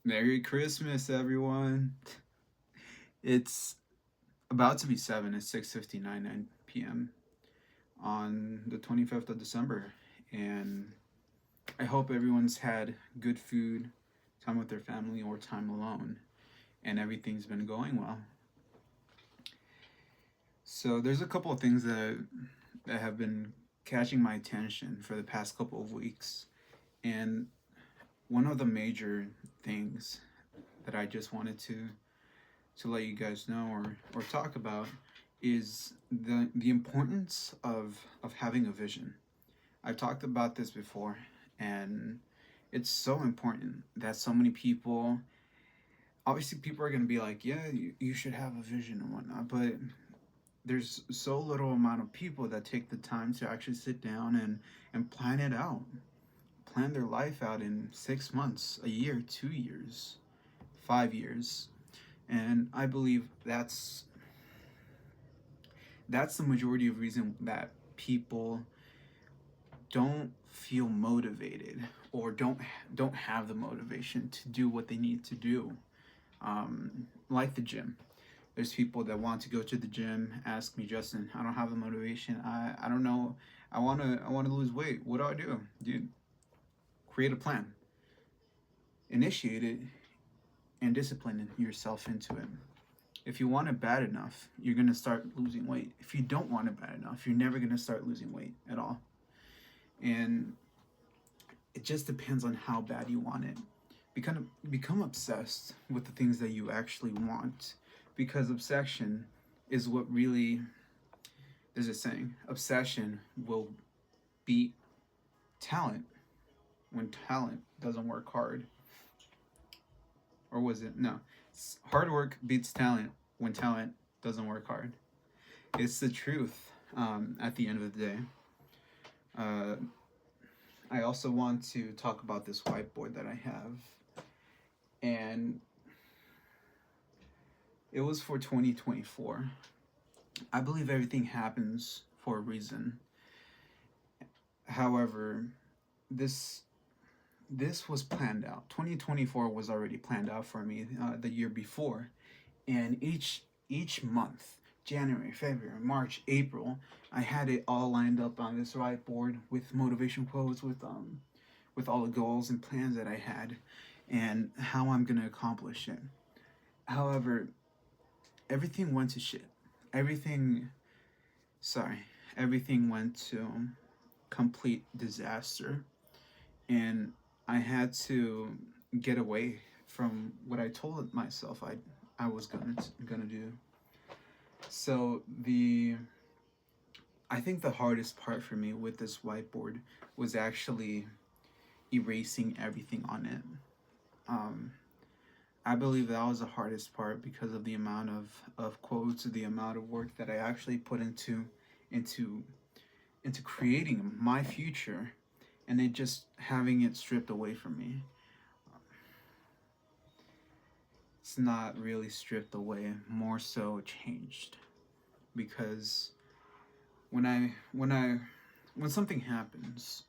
Merry Christmas, everyone. It's about to be 7. It's 6:59 p.m. on the 25th of December. And I hope everyone's had good food, time with their family, or time alone, and everything's been going well. So there's a couple of things that have been catching my attention for the past couple of weeks. And one of the major things that I just wanted to let you guys know or talk about is the importance of having a vision. I've talked about this before, and it's so important that so many people, obviously people are going to be like, yeah, you should have a vision and whatnot, but there's so little amount of people that take the time to actually sit down and plan it out, plan their life out in 6 months, a year, 2 years, 5 years. And I believe that's the majority of reason that people don't feel motivated or don't have the motivation to do what they need to do. Like the gym, there's people that want to go to the gym, ask me, Justin, I don't have the motivation. I don't know. I want to lose weight. What do I do? Dude, create a plan, initiate it, and discipline yourself into it. If you want it bad enough, you're gonna start losing weight. If you don't want it bad enough, you're never gonna start losing weight at all. And it just depends on how bad you want it. Become obsessed with the things that you actually want, because obsession is what really, there's a saying, obsession will beat talent when talent doesn't work hard. Or was it? No. Hard work beats talent when talent doesn't work hard. It's the truth at the end of the day. Uh, I also want to talk about this whiteboard that I have. And it was for 2024. I believe everything happens for a reason. However, this this was planned out. 2024 was already planned out for me the year before, and each month, January, February, March, April, I had it all lined up on this whiteboard with motivation quotes, with all the goals and plans that I had, and how I'm gonna accomplish it. However, everything went to shit. Everything, sorry, everything went to complete disaster, and I had to get away from what I told myself I was gonna do. So the I think the hardest part for me with this whiteboard was actually erasing everything on it. Um, I believe that was the hardest part because of the amount of quotes, the amount of work that I actually put into into creating my future, and then just having it stripped away from me. It's not really stripped away, more so changed, because when something happens,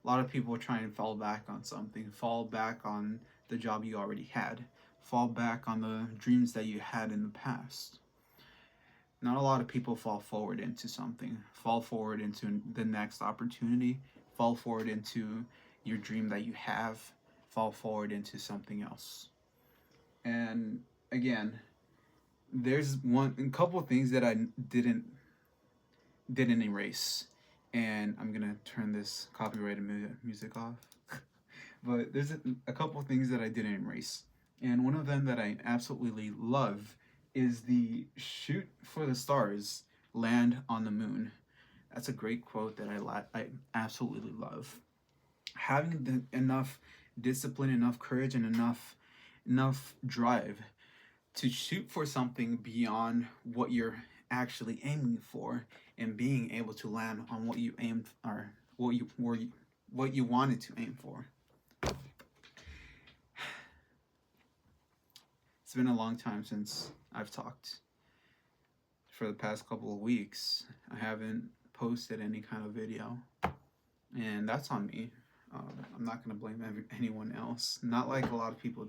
a lot of people try and fall back on something, fall back on the job you already had, fall back on the dreams that you had in the past. Not a lot of people fall forward into something, fall forward into the next opportunity, fall forward into your dream that you have, fall forward into something else. And again, there's a couple of things that I didn't erase, and I'm gonna turn this copyrighted music off. But there's a couple of things that I didn't erase, and one of them that I absolutely love is the shoot for the stars, land on the moon. That's a great quote that I absolutely love. Having enough discipline, enough courage, and enough drive to shoot for something beyond what you're actually aiming for, and being able to land on what you aimed, or what you wanted to aim for. It's been a long time since I've talked. For the past couple of weeks, I haven't posted any kind of video, and that's on me. I'm not gonna blame anyone else. Not like a lot of people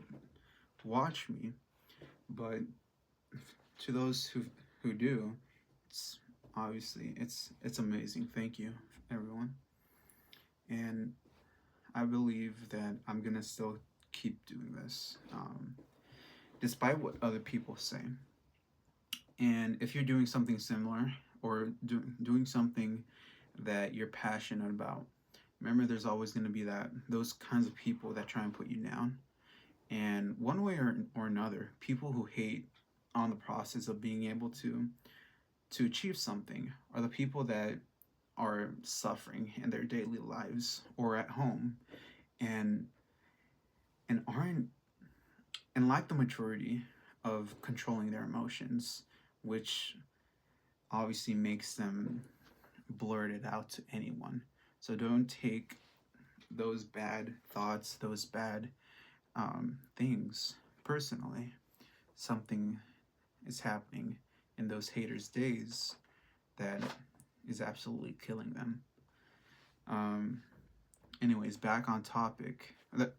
watch me, but to those who do, it's obviously it's amazing. Thank you, everyone. And I believe that I'm gonna still keep doing this, despite what other people say. And if you're doing something similar or doing something that you're passionate about, remember there's always going to be those kinds of people that try and put you down. And one way or another, people who hate on the process of being able to achieve something are the people that are suffering in their daily lives or at home, and aren't, and lack the maturity of controlling their emotions, which obviously makes them blurt it out to anyone. So don't take those bad thoughts, those bad things personally. Something is happening in those haters' days that is absolutely killing them. Anyways, back on topic.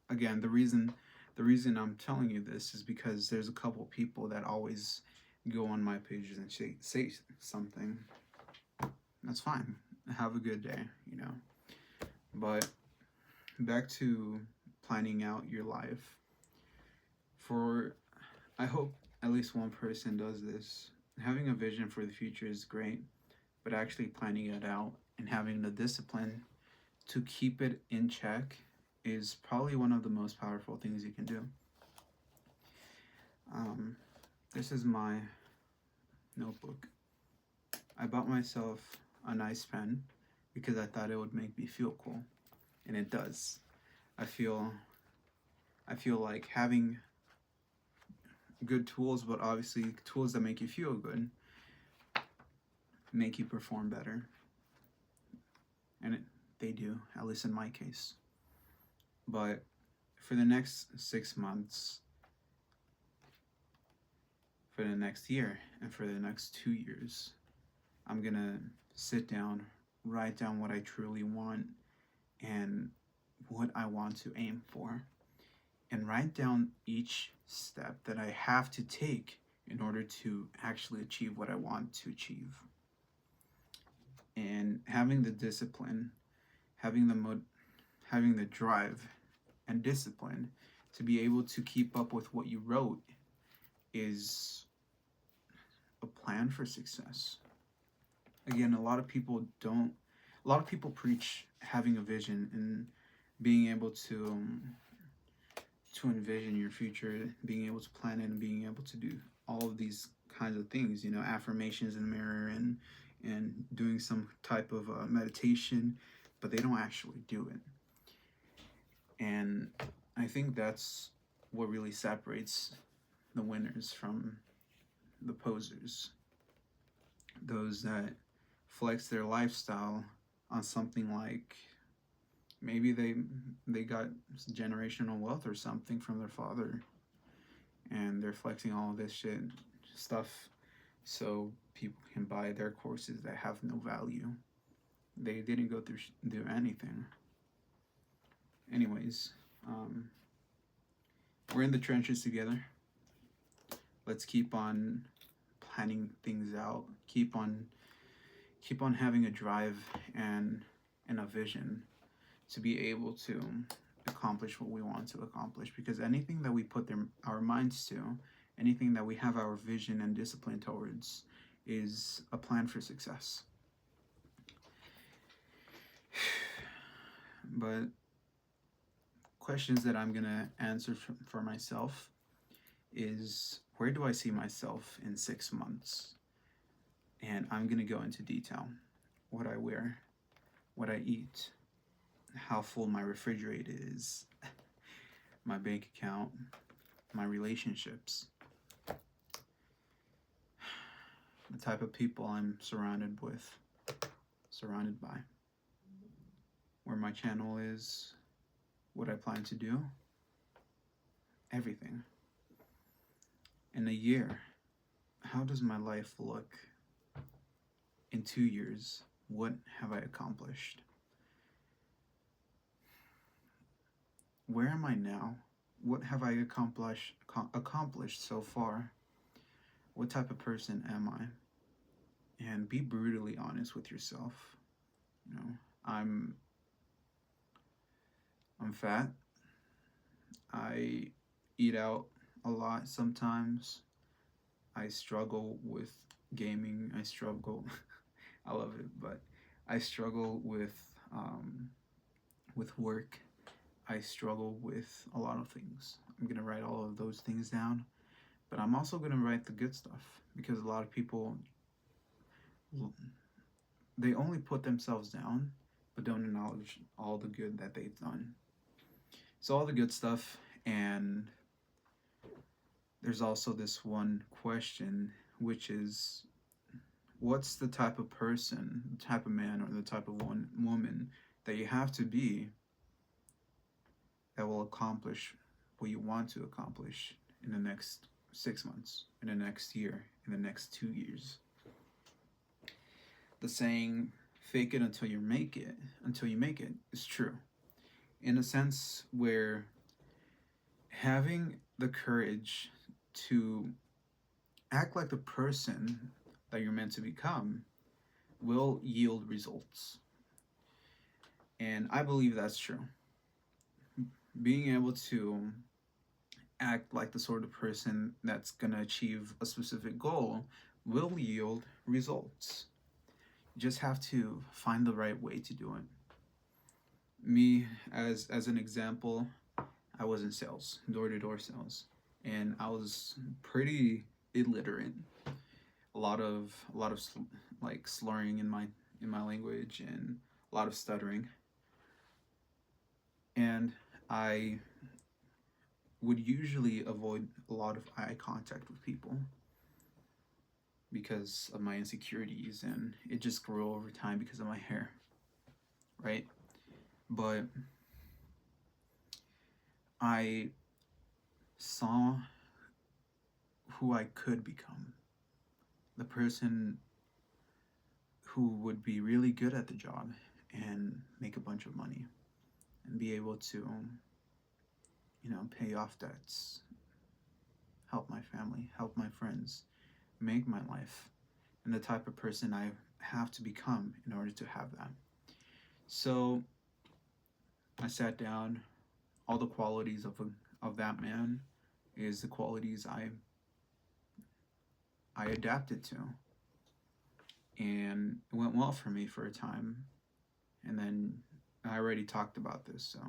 Again, the reason I'm telling you this is because there's a couple people that always go on my pages and say something. That's fine. Have a good day, you know. But back to planning out your life. I hope at least one person does this. Having a vision for the future is great, but actually planning it out and having the discipline to keep it in check is probably one of the most powerful things you can do. This is my notebook. I bought myself a nice pen because I thought it would make me feel cool, and it does. I feel like having good tools, but obviously tools that make you feel good, make you perform better. And they do, at least in my case. But for the next 6 months, for the next year, and for the next 2 years, I'm gonna sit down, write down what I truly want and what I want to aim for, and write down each step that I have to take in order to actually achieve what I want to achieve. And having the discipline, having the drive and discipline to be able to keep up with what you wrote is a plan for success. Again, a lot of people preach having a vision and being able to envision your future, being able to plan it, and being able to do all of these kinds of things, you know, affirmations in the mirror and doing some type of meditation, but they don't actually do it. And I think that's what really separates the winners from the posers. Those that flex their lifestyle on something like maybe they got generational wealth or something from their father, and they're flexing all of this stuff so people can buy their courses that have no value. They didn't go through do anything. Anyways, we're in the trenches together. Let's keep on planning things out. Keep on having a drive and a vision to be able to accomplish what we want to accomplish. Because anything that we put our minds to, anything that we have our vision and discipline towards, is a plan for success. But questions that I'm gonna answer for myself is, where do I see myself in 6 months? And I'm gonna go into detail. What I wear, what I eat, how full my refrigerator is, my bank account, my relationships, the type of people I'm surrounded by, where my channel is, what I plan to do, everything. In a year, how does my life look? In 2 years, what have I accomplished? Where am I now? what have I accomplished so far? What type of person am I? And be brutally honest with yourself. You know, I'm fat. I eat out a lot sometimes. I struggle with gaming. I struggle. I love it, but I struggle with work. I struggle with a lot of things. I'm gonna write all of those things down, but I'm also gonna write the good stuff because a lot of people, they only put themselves down, but don't acknowledge all the good that they've done. So all the good stuff, and there's also this one question, which is, what's the type of person, the type of man, or the type of woman that you have to be that will accomplish what you want to accomplish in the next 6 months, in the next year, in the next 2 years? The saying, fake it until you make it, is true. In a sense where having the courage to act like the person that you're meant to become will yield results. And I believe that's true. Being able to act like the sort of person that's going to achieve a specific goal will yield results. You just have to find the right way to do it. Me, as an example, I was in sales, door-to-door sales, and I was pretty illiterate. A lot of like slurring in my language, and a lot of stuttering. And I would usually avoid a lot of eye contact with people because of my insecurities, and it just grew over time because of my hair, right? But I saw who I could become, the person who would be really good at the job and make a bunch of money and be able to, pay off debts, help my family, help my friends, make my life, and the type of person I have to become in order to have that. So I sat down. All the qualities of that man is the qualities I adapted to, and it went well for me for a time. And then I already talked about this, so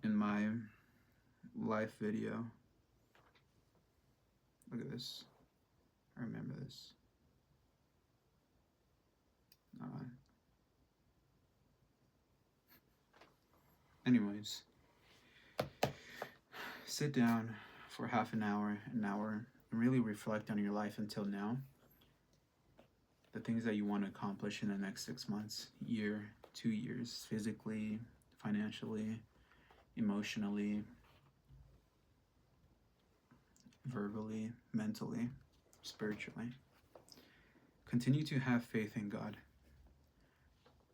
in my live video, look at this. I remember this. Anyways, sit down for half an hour, and really reflect on your life until now. The things that you want to accomplish in the next 6 months, year, 2 years, physically, financially, emotionally, verbally, mentally, spiritually. Continue to have faith in God,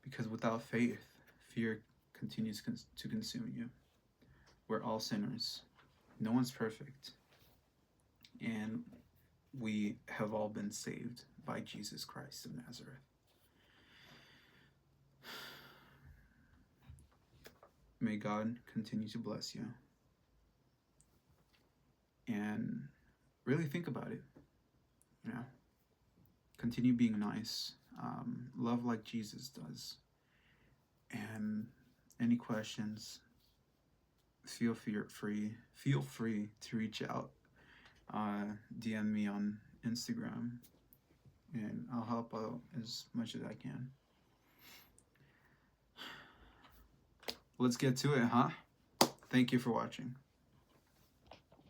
because without faith, fear continues to consume you. We're all sinners. No one's perfect. And we have all been saved by Jesus Christ of Nazareth. May God continue to bless you. And really think about it. Continue being nice. Love like Jesus does. And any questions, feel free to reach out. DM me on Instagram, and I'll help out as much as I can. Let's get to it, huh? Thank you for watching.